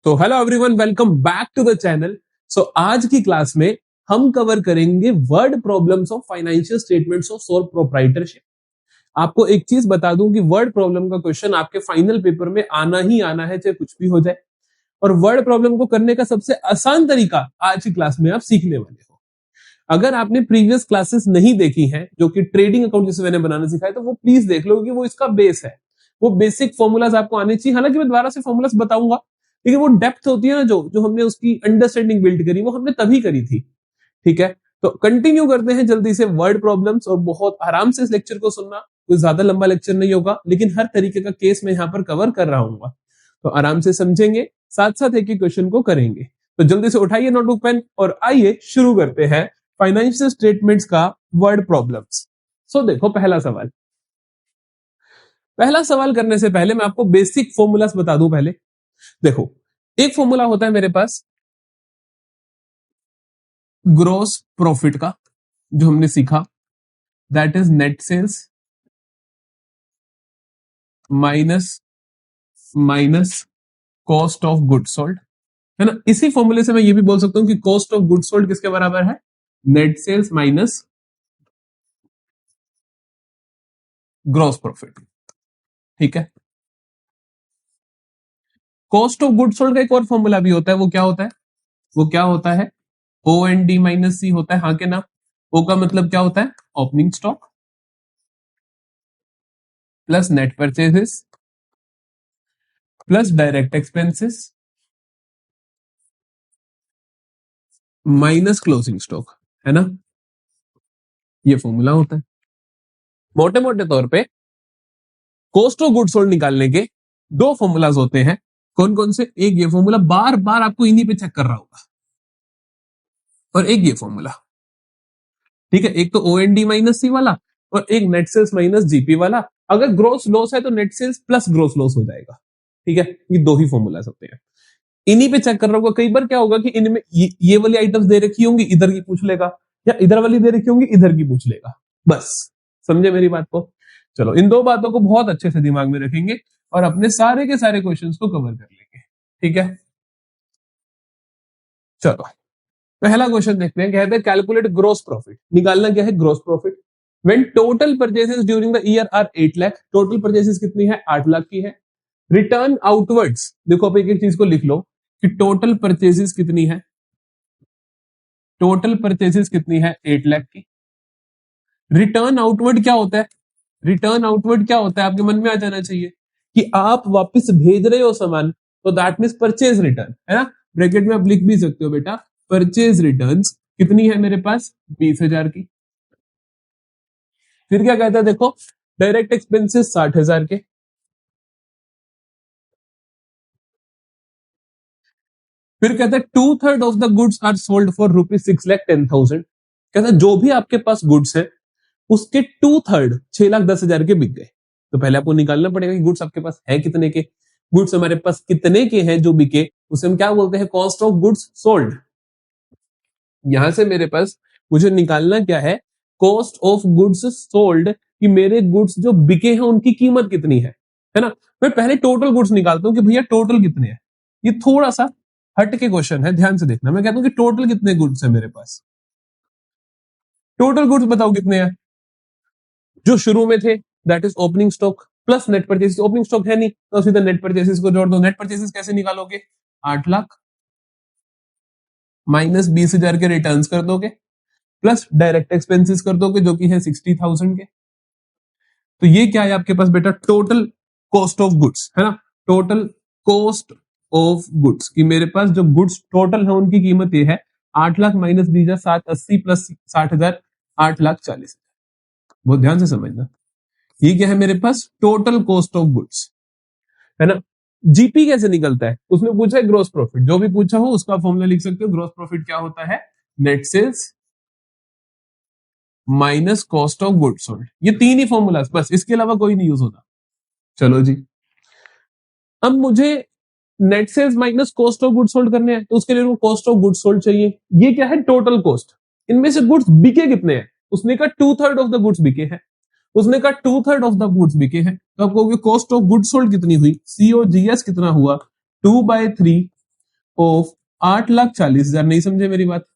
तो hello everyone, welcome back to the channel. So आज की क्लास में हम कवर करेंगे word problems of financial statements of sole proprietorship. आपको एक चीज बता दूं कि वर्ड प्रॉब्लम का क्वेश्चन आपके फाइनल पेपर में आना ही आना है, चाहे कुछ भी हो जाए। और वर्ड प्रॉब्लम को करने का सबसे आसान तरीका आज की क्लास में आप सीखने वाले हो। अगर आपने प्रीवियस क्लासेस नहीं देखी हैं, जो कि ट्रेडिंग अकाउंट जिसे मैंने बनाना सिखाया, तो वो प्लीज देख लो कि वो इसका बेस है। वो बेसिक फॉर्मूलाज आपको आने चाहिए। हालांकि मैं दोबारा से फॉर्मूलाज बताऊंगा, लेकिन वो डेप्थ होती है ना, जो जो हमने उसकी अंडरस्टैंडिंग बिल्ड करी, वो हमने तभी करी थी। ठीक है, तो कंटिन्यू करते हैं जल्दी से वर्ड प्रॉब्लम्स। और बहुत आराम से इस लेक्चर को सुनना, कोई ज्यादा लंबा लेक्चर नहीं होगा, लेकिन हर तरीके का केस मैं यहाँ पर कवर कर रहा हूँ। तो आराम से समझेंगे, साथ साथ एक एक क्वेश्चन को करेंगे। तो जल्दी से उठाइए नोटबुक पेन और आइए शुरू करते हैं फाइनेंशियल स्टेटमेंट्स का वर्ड प्रॉब्लम्स। सो देखो, पहला सवाल करने से पहले मैं आपको बेसिक फॉर्मूलास बता दूं। पहले देखो, एक फॉर्मूला होता है मेरे पास ग्रॉस प्रॉफिट का, जो हमने सीखा, that is net sales minus minus cost of good sold, है ना। इसी फॉर्मूले से मैं ये भी बोल सकता हूं कि कॉस्ट ऑफ गुड सोल्ड किसके बराबर है? Net sales minus gross profit. ठीक है, कॉस्ट ऑफ गुड सोल्ड का एक और फॉर्मूला भी होता है। वो क्या होता है? वो क्या होता है? ओ एन डी माइनस सी होता है। हाँ के ना? ओ का मतलब क्या होता है? Opening stock plus net purchases plus direct expenses minus closing stock, है ना। ये फॉर्मूला होता है। मोटे मोटे तौर पे कॉस्ट ऑफ गुड सोल्ड निकालने के दो फॉर्मूलाज होते हैं। कौन कौन से? एक ये फॉर्मूला, बार बार आपको इन्हीं पे चेक कर रहा होगा, और एक ये फॉर्मूला। ठीक है, एक तो ओ एन डी माइनस सी वाला, और एक नेट सेल्स माइनस जीपी वाला। अगर ग्रोस लॉस है तो net sales plus gross loss हो जाएगा। ठीक है, ये दो ही फॉर्मूलाज होते हैं। इन्हीं पे चेक कर रहा होगा। कई बार क्या होगा कि इनमें ये वाली आइटम्स दे रखी होंगी, इधर की पूछ लेगा, या इधर वाली दे रखी होंगी, इधर की पूछ लेगा। बस समझे मेरी बात को? चलो, इन दो बातों को बहुत अच्छे से दिमाग में रखेंगे और अपने सारे के सारे क्वेश्चंस को कवर कर लेंगे। ठीक है, चलो पहला क्वेश्चन देखते हैं। कहते हैं कैलकुलेट ग्रोस प्रॉफिट। निकालना क्या है? Gross profit when total purchases during the year are 8 lakh. Total purchases कितनी है? 8 लाख की है। रिटर्न आउटवर्ड्स, देखो आप एक एक चीज को लिख लो कि टोटल परचेसेस कितनी है। टोटल परचेसेस कितनी है? 8 लाख की। रिटर्न आउटवर्ड क्या होता है? रिटर्न आउटवर्ड क्या होता है? आपके मन में आ जाना चाहिए कि आप वापस भेज रहे हो सामान, तो दैट मीन्स परचेज रिटर्न, है ना। ब्रैकेट में आप लिख भी सकते हो बेटा, परचेज रिटर्न्स कितनी है मेरे पास? 20,000 की। फिर क्या कहता है देखो, डायरेक्ट एक्सपेंसेस 60,000 के। फिर कहता है 2/3 of the goods are sold for ₹6,10,000। कहता है जो भी आपके पास गुड्स है उसके 2/3 6,10,000 के बिक गए। तो पहले आपको निकालना पड़ेगा कि गुड्स आपके पास है कितने के। गुड्स हमारे पास कितने के हैं जो बिके, उसे हम क्या बोलते हैं? Cost of goods sold. यहां से मेरे पास मुझे निकालना क्या है? कॉस्ट ऑफ गुड्स सोल्ड, कि मेरे गुड्स जो बिके हैं उनकी कीमत कितनी है ना। मैं पहले टोटल गुड्स निकालता हूं कि भैया टोटल कितने हैं। ये थोड़ा सा हट के क्वेश्चन है, ध्यान से देखना। मैं कहता हूं कि टोटल कितने गुड्स है मेरे पास। टोटल गुड्स बताओ कितने हैं जो शुरू में थे, that is opening stock plus net purchases. Opening stock है नहीं तो सीधा नेट परचेसेस को जोड़ दो। नेट परचेसेस कैसे निकालोगे? 8 लाख माइनस 20,000 के रिटर्न्स कर दोगे, प्लस डायरेक्ट एक्सपेंसेस कर दोगे जो कि है 60,000 के। तो ये क्या है आपके पास बेटा? टोटल कॉस्ट ऑफ गुड्स, है ना। टोटल कॉस्ट ऑफ गुड्स, कि मेरे पास जो गुड्स टोटल है उनकी कीमत ये है 8 लाख माइनस 20,000, 780 प्लस 60,000, 8,40,000। बहुत ध्यान से समझना, ये क्या है मेरे पास? टोटल कॉस्ट ऑफ गुड्स, है ना। जीपी कैसे निकलता है? उसने पूछा है ग्रोस प्रॉफिट। जो भी पूछा हो उसका फॉर्मूला लिख सकते हो। ग्रोस प्रॉफिट क्या होता है? Net sales minus cost of goods sold. ये तीन ही फॉर्मूला, बस, इसके अलावा कोई नहीं यूज होता। चलो जी, अब मुझे net sales minus cost of goods sold करने हैं, तो उसके लिए कॉस्ट ऑफ गुड्स सोल्ड चाहिए। ये क्या है? Total cost. इनमें से गुड्स बिके कितने हैं? उसने कहा 2/3 ऑफ द गुड्स बिके हैं। उसने कहा 2/3 ऑफ द गुड्स बिके हैं, तो आप कहोगे कॉस्ट ऑफ गुड्स सोल्ड कितनी हुई? सीओजीएस कितना हुआ? 2/3 ऑफ 8,40,000। नहीं समझे मेरी बात?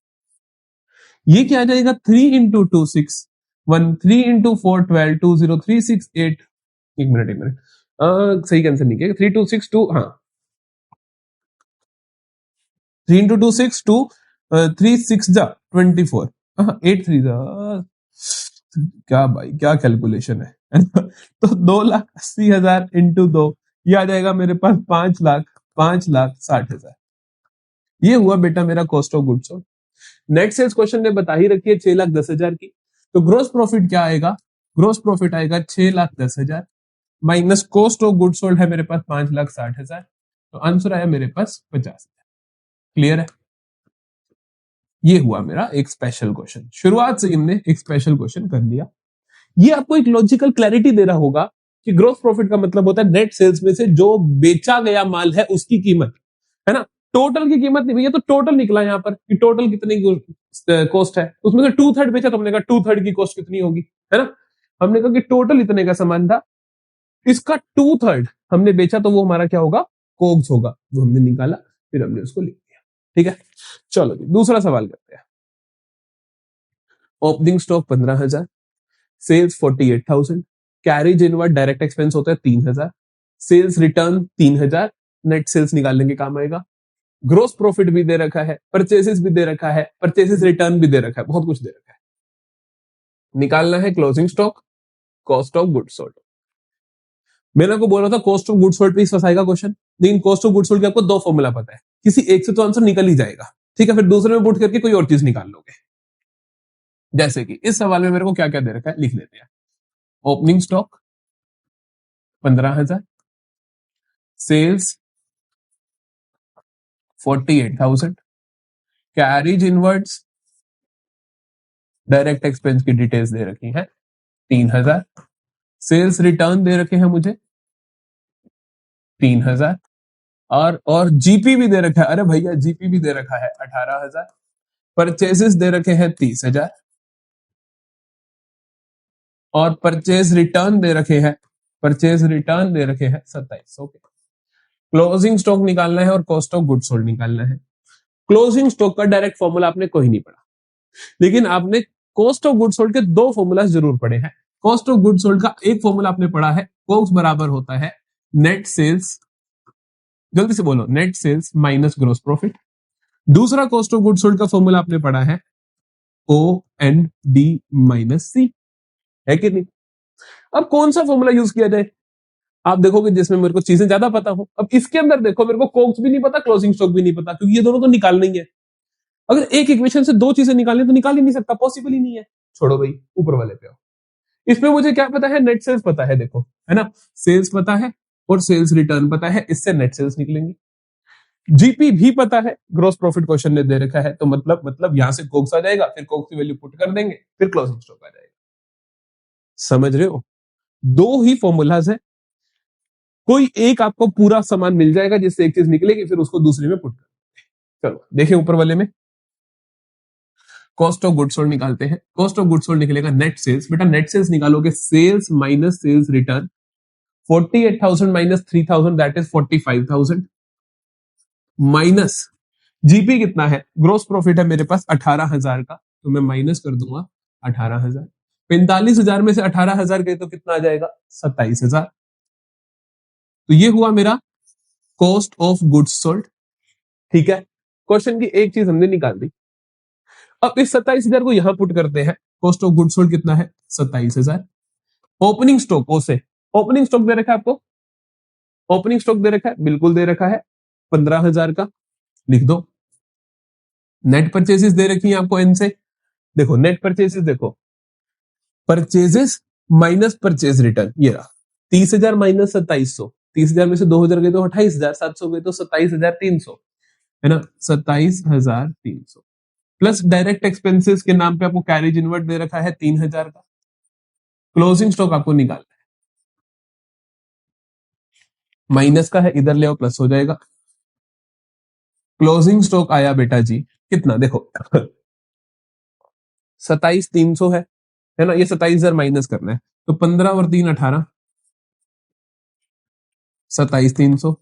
ये क्या आ जाएगा? 3 into 2 6 1 3 into 4 12 20 3 6 8। एक मिनट सही कैंसिल नहीं किया। 3 2 6 2 हाँ 3 into 2 6 2 3 6 जा 24 8 3 जा क्या भाई क्या कैलकुलेशन है ना? तो 2,80,000 इंटू 2 ये आ जाएगा मेरे पास 5,60,000। ये हुआ बेटा मेरा cost of goods sold. Net sales question ने बता ही रखी है 6,10,000 की। तो ग्रोस प्रॉफिट क्या आएगा? ग्रोस प्रॉफिट आएगा 6,10,000 minus cost of goods sold है मेरे पास 5,60,000। तो आंसर आया मेरे पास 50,000। क्लियर है? ये हुआ मेरा एक स्पेशल क्वेश्चन। शुरुआत से हमने एक स्पेशल क्वेश्चन कर लिया। ये आपको एक लॉजिकल क्लैरिटी दे रहा होगा कि ग्रोस प्रॉफिट का मतलब होता है नेट सेल्स में से जो बेचा गया माल है उसकी कीमत, है ना? टोटल की कीमत नहीं भैया, तो टोटल निकला यहाँ पर कि टोटल कितनी कॉस्ट है, उसमें से 2/3 बेचा तो हमने कहा 2/3 की कॉस्ट कितनी होगी, है ना? हमने कहा कि टोटल इतने का सामान था, इसका 2/3 हमने बेचा तो वो हमारा क्या होगा? कोग्स होगा। वो हमने निकाला, फिर हमने उसको लिख दिया। ठीक है, चलो जी दूसरा सवाल करते हैं। Opening stock 15,000, sales 48,000, carriage inward direct expense होता है 3,000, सेल्स रिटर्न 3,000, नेट सेल्स निकालने के काम आएगा। ग्रोस प्रॉफिट भी दे रखा है, परचेसेस भी दे रखा है, परचेसेस रिटर्न भी दे रखा है, बहुत कुछ दे रखा है। निकालना है closing stock, cost of goods sold. मैंने आपको बोला था कॉस्ट ऑफ गुड्स सोल्ड पे इस फंसाएगा क्वेश्चन, लेकिन कॉस्ट ऑफ गुड्स सोल्ड के आपको दो फॉर्मूला पता है, किसी एक से तो आंसर निकल ही जाएगा। ठीक है, फिर दूसरे में पुट करके कोई और चीज निकाल लोगे। जैसे कि इस सवाल में मेरे को क्या क्या दे रखा है लिख लेते हैं। Opening stock 15,000, sales 48,000, carriage inwards direct expense की डिटेल्स दे रखी है 3,000, सेल्स रिटर्न दे रखे हैं मुझे 3,000, और जीपी भी दे रखा है। अरे भैया जीपी भी दे रखा है 18,000, परचेसेस दे रखे हैं 30,000 और परचेज रिटर्न दे रखे हैं, परचेज रिटर्न दे रखे हैं 2700 के। क्लोजिंग स्टॉक निकालना है और कॉस्ट ऑफ गुड्स सोल्ड निकालना है। क्लोजिंग स्टॉक का डायरेक्ट फॉर्मूला आपने कोई नहीं पढ़ा, लेकिन आपने कॉस्ट ऑफ गुड्स सोल्ड के दो फॉर्मूला जरूर पढ़े हैं। कॉस्ट ऑफ गुड्स सोल्ड का एक फॉर्मूला आपने पढ़ा है, कोक्स बराबर होता है नेट सेल्स, जल्दी से बोलो, net sales minus gross profit. दूसरा कॉस्ट ऑफ गुड्स सोल्ड का फॉर्मूला आपने पढ़ा है O N D minus C, है कि नहीं? अब कौन सा फॉर्मूला यूज किया जाए? आप देखोगे जिसमें मेरे को चीजें ज्यादा पता हो। अब इसके अंदर देखो, मेरे को कोक्स भी नहीं पता, क्लोजिंग स्टॉक भी नहीं पता, क्योंकि ये दोनों तो निकालना ही है। अगर एक इक्वेशन से दो चीजें निकालनी तो निकाल ही नहीं सकता, पॉसिबल ही नहीं है। छोड़ो भाई, ऊपर वाले पे आओ। इसमें मुझे क्या पता है? नेट सेल्स पता है, देखो, है ना? सेल्स पता है और सेल्स रिटर्न पता है, इससे नेट सेल्स निकलेंगे। जीपी भी पता है, ग्रोस प्रॉफिट क्वेश्चन ने दे रखा है, तो मतलब यहां से कोक्स आ जाएगा, फिर कोक्स की वैल्यू पुट कर देंगे, फिर क्लोजिंग स्टॉक आ जाएगा। समझ रहे हो? दो ही फॉर्मूलाज है, कोई एक आपको पूरा सामान मिल जाएगा जिससे एक चीज निकलेगी, फिर उसको दूसरे में पुट कर। चलो देखिए ऊपर वाले में कॉस्ट ऑफ गुड्स सोल्ड निकालते हैं। कॉस्ट ऑफ गुड्स सोल्ड निकलेगा नेट सेल्स। बेटा नेट सेल्स निकालोगे, सेल्स माइनस सेल्स रिटर्न, 48,000 माइनस 3,000 दैट इज 45,000, माइनस जीपी कितना है? ग्रोस प्रॉफिट है मेरे पास 18,000 का, तो मैं माइनस कर दूंगा 18,000। 45,000 में से 18,000 गए तो कितना आ जाएगा? 27,000। तो ये हुआ मेरा कॉस्ट ऑफ गुड्स सोल्ड। ठीक है, क्वेश्चन की एक चीज हमने निकाल दी। अब इस 27,000 को यहां पुट करते हैं। कॉस्ट ऑफ गुड्स सोल्ड कितना है? 27,000। ओपनिंग स्टॉक से ओपनिंग स्टॉक दे रखा है आपको, ओपनिंग स्टॉक दे रखा है, बिल्कुल दे रखा है 15,000 का, लिख दो। नेट परचेसेस दे रखी है आपको एन से, देखो नेट परचेसेस, देखो परचेजेस माइनस परचेज रिटर्न, ये रहा 30,000 माइनस 2700, 30,000 में से 2,000 गए तो 28,700 गए तो 27,300, है ना? 27,300 प्लस डायरेक्ट एक्सपेंसेस के नाम पे आपको कैरेज इनवर्ट दे रखा है 3,000 का। क्लोजिंग स्टॉक आपको निकालना है, माइनस का है, इधर ले आओ प्लस हो जाएगा। क्लोजिंग स्टॉक आया बेटा जी कितना? देखो 27,300 है ना? ये 27,000 माइनस करना है, तो 15 और 3 18, 27,300,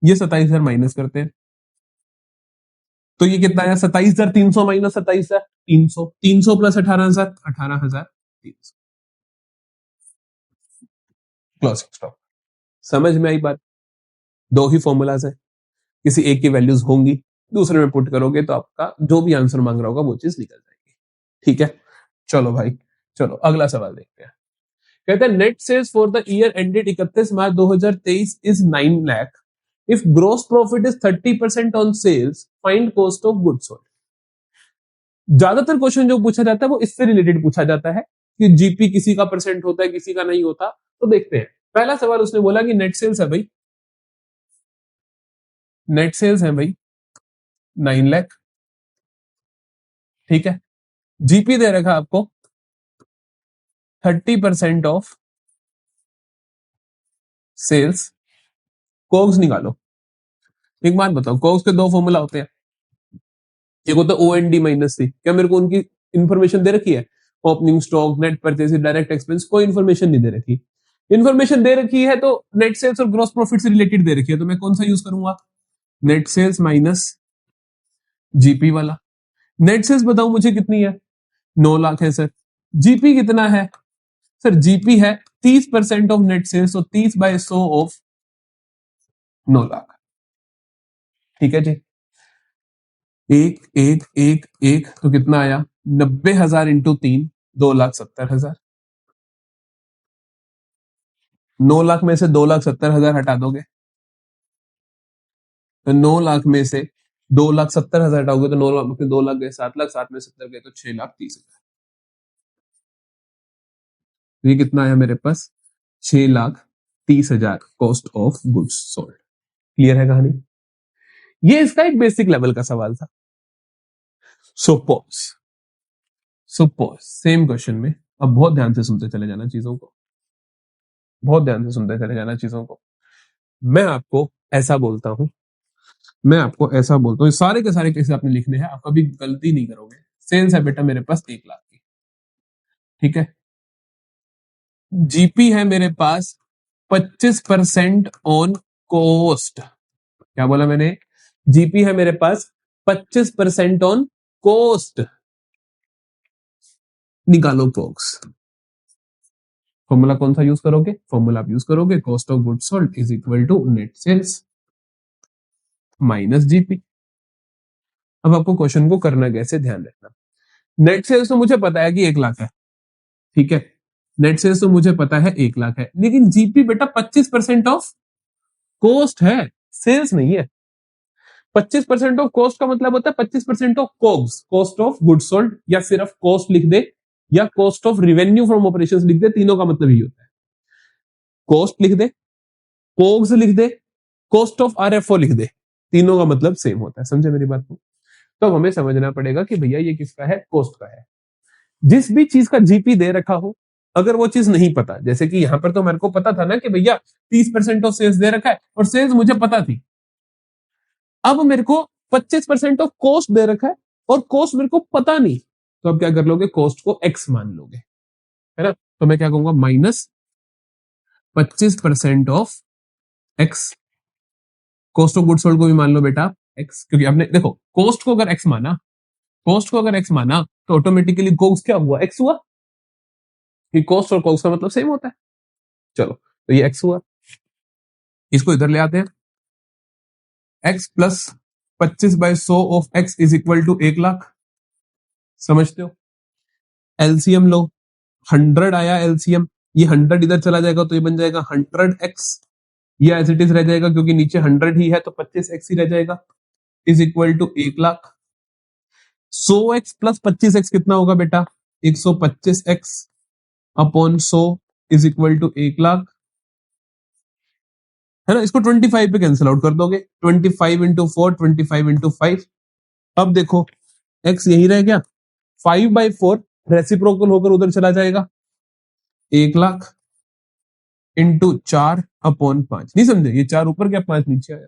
ये 27,000 माइनस करते हैं, तो ये कितना आया 27,300 माइनस 27,000 300 300 प्लस 18,000 18,300 क्लोजिंग स्टॉक। समझ में आई बात? दो ही फॉर्मूलाज है, किसी एक की वैल्यूज होंगी, दूसरे में पुट करोगे तो आपका जो भी आंसर मांग रहा होगा वो चीज निकल जाएगी। ठीक है, चलो भाई, चलो अगला सवाल देखते हैं। कहते हैं net sales for the year ended 31 March 2023 is 9 lakh if gross profit is 30% on sales find cost of goods sold. ज्यादातर क्वेश्चन जो पूछा जाता है वो इससे रिलेटेड पूछा जाता है कि जीपी किसी का परसेंट होता है किसी का नहीं होता। तो देखते हैं, पहला सवाल उसने बोला कि नेट सेल्स है भाई, नेट सेल्स है भाई 9 लाख, ठीक है। जीपी दे रखा आपको 30% ऑफ सेल्स, कोग्स निकालो। एक बात बताओ, कोग्स के दो फॉर्मूला होते हैं, एक होता है ओएनडी माइनस सी। क्या मेरे को उनकी इंफॉर्मेशन दे रखी है? Opening stock, net purchase, direct expense, कोई इंफॉर्मेशन नहीं दे रखी। इंफॉर्मेशन दे रखी है तो नेट सेल्स और ग्रॉस प्रॉफिट से रिलेटेड दे रखी है, तो मैं कौन सा यूज करूंगा? नेट सेल्स माइनस जीपी वाला। नेट सेल्स बताओ मुझे कितनी है? 9 लाख है सर। जीपी कितना है सर? जीपी है 30% ऑफ नेट सेल्स, तो 30/100 ऑफ 9 लाख। ठीक है जी, एक एक एक एक तो कितना आया? 90,000 इंटू 3, 2,70,000। 9 लाख में से 2,70,000 हटा दोगे तो 9 लाख में से 2,70,000 हटाओगे तो 9 लाख में 2 लाख गए, 7 लाख, 7 में 70 गए तो 6,30,000। तो ये कितना आया मेरे पास? 6,30,000 cost of goods sold. Clear है कहानी? ये इसका एक बेसिक लेवल का सवाल था। सपोज सपोज सेम क्वेश्चन में, अब बहुत ध्यान से सुनते चले जाना चीजों को, बहुत ध्यान से सुनते चले जाना चीजों को। मैं आपको ऐसा बोलता हूं, मैं आपको ऐसा बोलता हूं, सारे के सारे केसेस आपने लिखने हैं, आप कभी गलती नहीं करोगे। सेल्स है बेटा मेरे पास 1 लाख की, ठीक है। जीपी है मेरे पास 25% ऑन कॉस्ट। क्या बोला मैंने? जीपी है मेरे पास 25% ऑन कॉस्ट। निकालो कॉक्स। फॉर्मूला कौन सा यूज करोगे? फॉर्मूला आप यूज करोगे cost of goods sold is equal to net sales minus GP. अब आपको क्वेश्चन को करना कैसे, ध्यान रखना। नेट सेल्स तो मुझे पता है कि 1 लाख है, ठीक है। नेट सेल्स तो मुझे पता है 1 लाख है, लेकिन जीपी बेटा 25% ऑफ कॉस्ट है, सेल्स नहीं है। 25% ऑफ कॉस्ट का मतलब होता है 25% of COGS, cost of goods sold, या सिर्फ कॉस्ट लिख दे या cost of revenue from operations लिख दे, तीनों का मतलब ही होता है। कॉस्ट लिख दे, कोग्स लिख दे, कॉस्ट ऑफ आरएफओ लिख दे, तीनों का मतलब सेम होता है। समझे मेरी बात को? तो हमें समझना पड़ेगा कि भैया ये किसका है? कॉस्ट का है। जिस भी चीज का जीपी दे रखा हो, अगर वो चीज नहीं पता, जैसे कि यहां पर तो मेरे को पता था ना कि भैया 30% ऑफ सेल्स दे रखा है और सेल्स मुझे पता थी। अब मेरे को 25% ऑफ कॉस्ट दे रखा है और कॉस्ट मेरे को पता नहीं, तो अब क्या कर लोगे? कॉस्ट को एक्स मान लोगे, है ना। तो मैं क्या कहूंगा? Minus 25% of x. Cost of goods sold को भी मान लो बेटा एक्स, क्योंकि आपने देखो कॉस्ट को अगर एक्स माना, कॉस्ट को अगर एक्स माना तो ऑटोमेटिकली कोग्स क्या हुआ? एक्स हुआ, कि कॉस्ट और कोग्स का मतलब सेम होता है। चलो, तो ये एक्स हुआ, इसको इधर ले आते हैं। X plus 25/100 of X is equal to 1 lakh. समझते हो? एलसीएम लो, 100 आया एलसीएम, ये 100 इधर चला जाएगा तो ये बन जाएगा 100x, ये एज इट इज रह जाएगा क्योंकि नीचे 100 ही है तो 25x ही रह जाएगा, is equal to 1 lakh. 100x plus 25x कितना होगा बेटा? 125x upon 100 is equal to 1 lakh, है ना। इसको 25 पे कैंसिल आउट कर दोगे, 25 इंटू 4, 25 इंटू 5। अब देखो x यही रह गया, 5/4 रेसिप्रोकल होकर उधर चला जाएगा, 1 लाख इंटू 4 अपॉन 5। नहीं समझे? ये 4 ऊपर गया, 5 नीचे आया।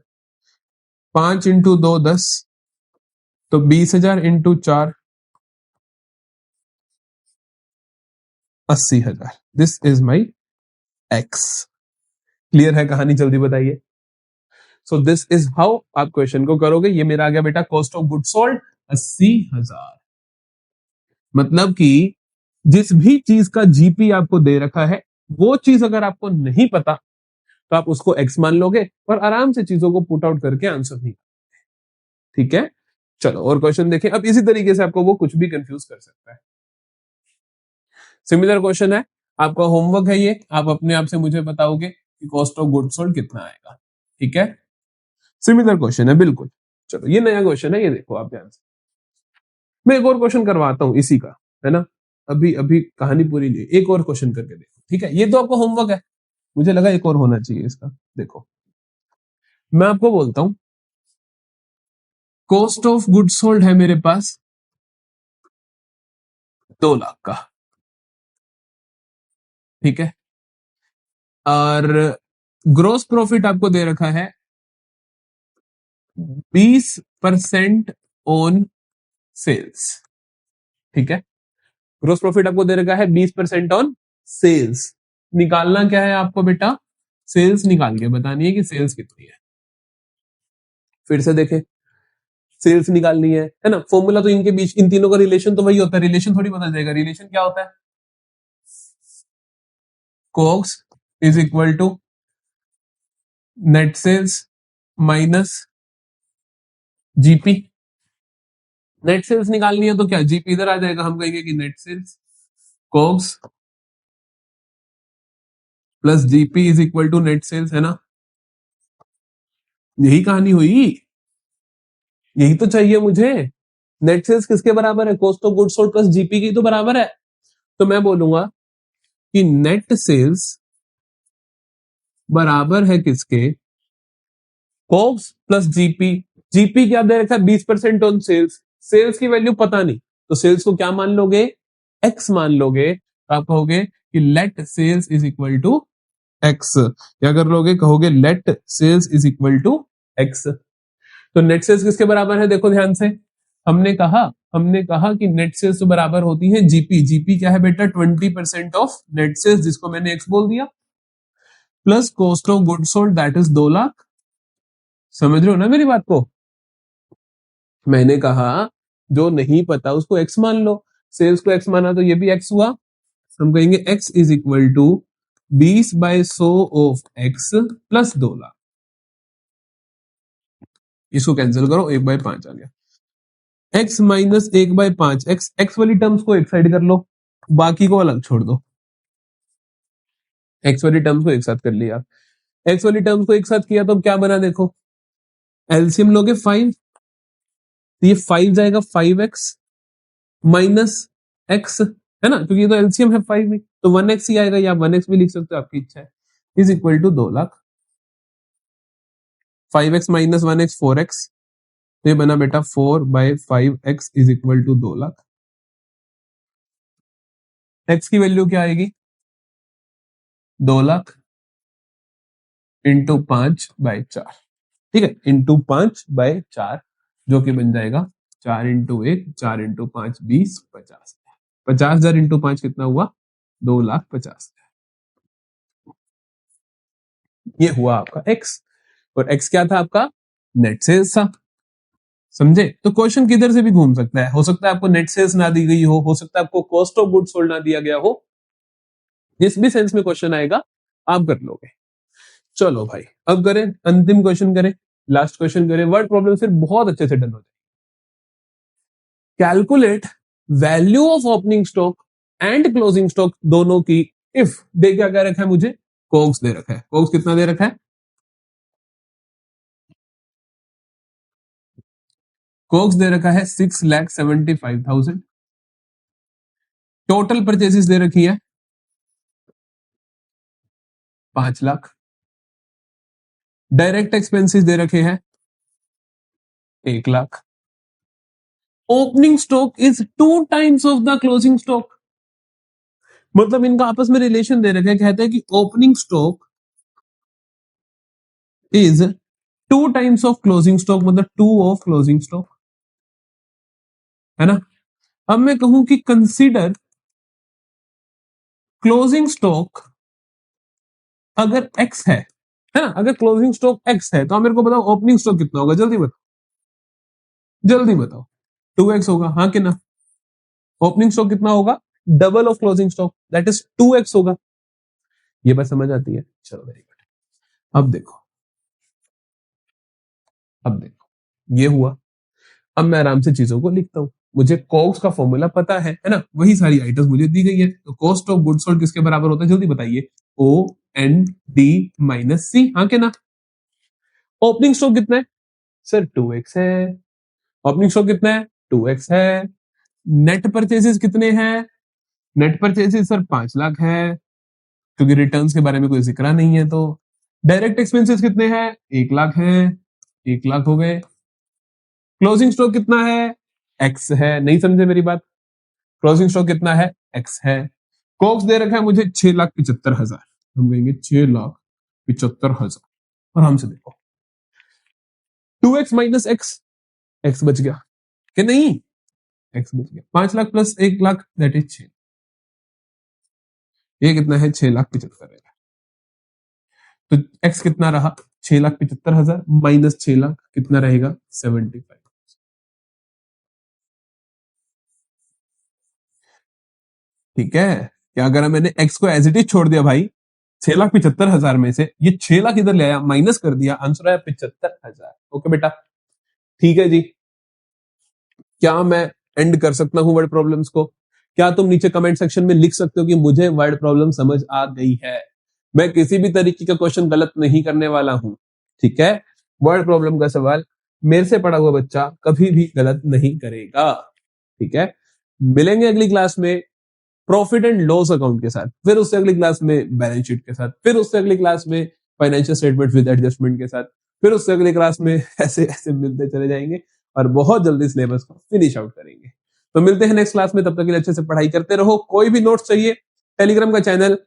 5 इंटू 2 10, तो 20,000 into 4 80,000। This is my x. Clear है कहानी? जल्दी बताइए। सो दिस इज हाउ आप क्वेश्चन को करोगे। ये मेरा आ गया बेटा कॉस्ट ऑफ गुड सोल्ड 80,000। मतलब कि जिस भी चीज का जीपी आपको दे रखा है वो चीज अगर आपको नहीं पता तो आप उसको एक्स मान लोगे और आराम से चीजों को पुट आउट करके आंसर नहीं। ठीक है, चलो और क्वेश्चन देखें। अब इसी तरीके से आपको वो कुछ भी कंफ्यूज कर सकता है। सिमिलर क्वेश्चन है, आपका होमवर्क है ये, आप अपने आप से मुझे बताओगे कि कॉस्ट ऑफ गुड सोल्ड कितना आएगा। ठीक है, सिमिलर क्वेश्चन है बिल्कुल। चलो ये नया क्वेश्चन है, ये देखो आप ध्यान से। मैं एक और क्वेश्चन करवाता हूं इसी का, है ना। अभी अभी कहानी पूरी नहीं, एक और क्वेश्चन करके देखो। ठीक है, ये तो आपका होमवर्क है, मुझे लगा एक और होना चाहिए इसका। देखो मैं आपको बोलता हूं, कॉस्ट ऑफ गुड सोल्ड है मेरे पास 2 लाख का। ठीक है, और ग्रोस प्रॉफिट आपको दे रखा है 20% ऑन सेल्स। ठीक है, ग्रोस प्रॉफिट आपको दे रखा है 20% ऑन सेल्स। निकालना क्या है आपको बेटा, सेल्स निकाल के बतानी है कि सेल्स कितनी है। फिर से देखें, सेल्स निकालनी है ना। फॉर्मूला तो इनके बीच, इन तीनों का रिलेशन तो वही होता है, रिलेशन थोड़ी बदल जाएगा। रिलेशन क्या होता है, COGS is equal to net sales minus GP. Net sales निकालनी है तो क्या, जीपी इधर आ जाएगा, हम कहेंगे कि net sales COGS plus GP is equal to net sales, है ना। यही कहानी हुई, यही तो चाहिए मुझे। नेट सेल्स किसके बराबर है, cost of good sold plus GP की तो बराबर है। तो मैं बोलूंगा कि नेट सेल्स बराबर है किसके, कॉग्स प्लस जीपी। जीपी क्या दे रखा है, 20% ऑन सेल्स। सेल्स की वैल्यू पता नहीं, तो सेल्स को क्या मान लोगे, एक्स मान लोगे। तो आप कहोगे कि let sales is equal to X. क्या कर लोगे, कहोगे let sales is equal to X. तो नेट सेल्स किसके बराबर है, देखो ध्यान से। हमने कहा कि नेट सेल्स तो बराबर होती है जीपी। जीपी क्या है बेटा, 20% ऑफ नेट सेल्स, जिसको मैंने एक्स बोल दिया, plus cost of good sold that is 2 lakh. समझ रहे हो ना मेरी बात को। मैंने कहा जो नहीं पता उसको एक्स मान लो, सेल्स को एक्स माना तो ये भी एक्स हुआ। हम कहेंगे X is equal to 20/100 of X plus 2 lakh. इसको कैंसिल करो, 1/5 आ गया। एक्स माइनस 1/5, एक्स एक्स वाली टर्म्स को एक साइड कर लो, बाकी को अलग छोड़ दो। एक्स वाली टर्म्स को एक साथ कर लिया, एक्स वाली टर्म्स को एक साथ किया तो क्या बना, देखो एलसीएम लोगे 5, तो ये 5 जाएगा 5x माइनस एक्स, है ना, क्योंकि ये तो एलसीएम है 5 में, तो 1x ही आएगा, या 1x भी लिख सकते हो, आपकी इच्छा है। Is equal to 2 lakh. 5x minus 1x 4x, तो ये बना बेटा 4/5x is equal to 2 lakh. x की वैल्यू क्या आएगी, 2 लाख इंटू 5/4। ठीक है, इंटू 5/4, जो कि बन जाएगा 4 इंटू 1, 4 इंटू 5 20, 50। 50,000 इंटू 5 कितना हुआ, 2,50,000। ये हुआ आपका x, और x क्या था आपका, नेट सेल्स था। समझे, तो क्वेश्चन किधर से भी घूम सकता है। हो सकता है आपको नेट सेल्स ना दी गई हो सकता है आपको कॉस्ट ऑफ गुड सोल्ड ना दिया गया हो। जिस भी सेंस में क्वेश्चन आएगा आप कर लोगे। चलो भाई, अब करें अंतिम क्वेश्चन, करें लास्ट क्वेश्चन, करें वर्ड प्रॉब्लम, फिर बहुत अच्छे से डन हो जाए। Calculate value of opening stock and closing stock दोनों की इफ दे, क्या रखा है मुझे, कोक्स दे रखा है। कोक्स कितना दे रखा है, कोक्स दे रखा है 6,75,000। टोटल परचेजेस दे रखी है 5 लाख। डायरेक्ट एक्सपेंसेस दे रखे हैं 1 lakh. Opening stock is 2 times of the closing stock. मतलब इनका आपस में रिलेशन दे रखा है, कहते हैं कि opening stock is 2 times of closing stock, मतलब 2 ऑफ क्लोजिंग स्टॉक, है ना। अब मैं कहूं कि कंसीडर क्लोजिंग स्टॉक अगर x है है ना। अगर क्लोजिंग स्टॉक एक्स है तो आप मेरे को बताओ ओपनिंग स्टॉक कितना होगा, जल्दी बताओ, जल्दी बताओ। 2x होगा, हाँ कि ना। ओपनिंग स्टॉक कितना होगा, double of closing stock, that is 2x होगा। ये बात समझ आती है, चलो वेरी गुड। अब देखो, अब देखो ये हुआ। अब मैं आराम से चीजों को लिखता हूं। मुझे कॉस्ट का फॉर्मूला पता है ना, वही सारी आइटम्स मुझे दी गई है। तो कॉस्ट ऑफ गुड्स सोल्ड किसके बराबर होता है, जल्दी बताइए। ओ एन डी माइनस सी, हाँ के ना। ओपनिंग स्टॉक कितना है सर, 2x है। ओपनिंग स्टॉक कितना है, 2x है। नेट परचेजेस कितने हैं, नेट परचेजेस सर 5 लाख है, क्योंकि रिटर्न्स के बारे में कोई जिक्र नहीं है। तो डायरेक्ट एक्सपेंसेस कितने हैं, 1 लाख है, 1 लाख हो गए। क्लोजिंग स्टॉक कितना है, एक्स है, नहीं समझे मेरी बात। क्लोजिंग स्टॉक कितना है, एक्स है। कोक्स दे रखा है मुझे 6,75,000, हम कहेंगे 6,75,000। आराम से देखो, 2x माइनस एक्स, एक्स बच गया कि नहीं, एक्स बच गया। 5 lakh plus 1 lakh that is 6, ये कितना है, 6,75,000 है। तो एक्स कितना रहा, 6,75,000 माइनस 6 लाख कितना रहेगा, 75। ठीक है, क्या अगर मैंने एक्स को एज इट इज छोड़ दिया भाई, 6,75,000 में से ये 6 लाख इधर ले आया, माइनस कर दिया, आंसर आया 75,000। ओके बेटा, ठीक है जी। क्या मैं एंड कर सकता हूं वर्ड प्रॉब्लम्स को। क्या तुम नीचे कमेंट सेक्शन में लिख सकते हो कि मुझे वर्ड प्रॉब्लम समझ आ गई है। मैं किसी भी तरीके का क्वेश्चन गलत नहीं करने वाला हूं, ठीक है। वर्ड प्रॉब्लम का सवाल मेरे से पढ़ा हुआ बच्चा कभी भी गलत नहीं करेगा, ठीक है। मिलेंगे अगली क्लास में प्रॉफिट एंड लॉस अकाउंट के साथ, फिर उससे अगली क्लास में बैलेंस शीट के साथ, फिर उससे अगली क्लास में फाइनेंशियल स्टेटमेंट विद एडजस्टमेंट के साथ, फिर उससे अगली क्लास में ऐसे ऐसे मिलते चले जाएंगे और बहुत जल्दी सिलेबस को फिनिश आउट करेंगे। तो मिलते हैं नेक्स्ट क्लास में, तब तक के लिए अच्छे से पढ़ाई करते रहो। कोई भी नोट्स चाहिए, टेलीग्राम का चैनल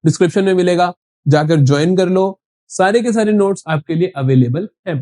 डिस्क्रिप्शन में मिलेगा, जाकर ज्वाइन कर लो। सारे के सारे नोट्स आपके लिए अवेलेबल है।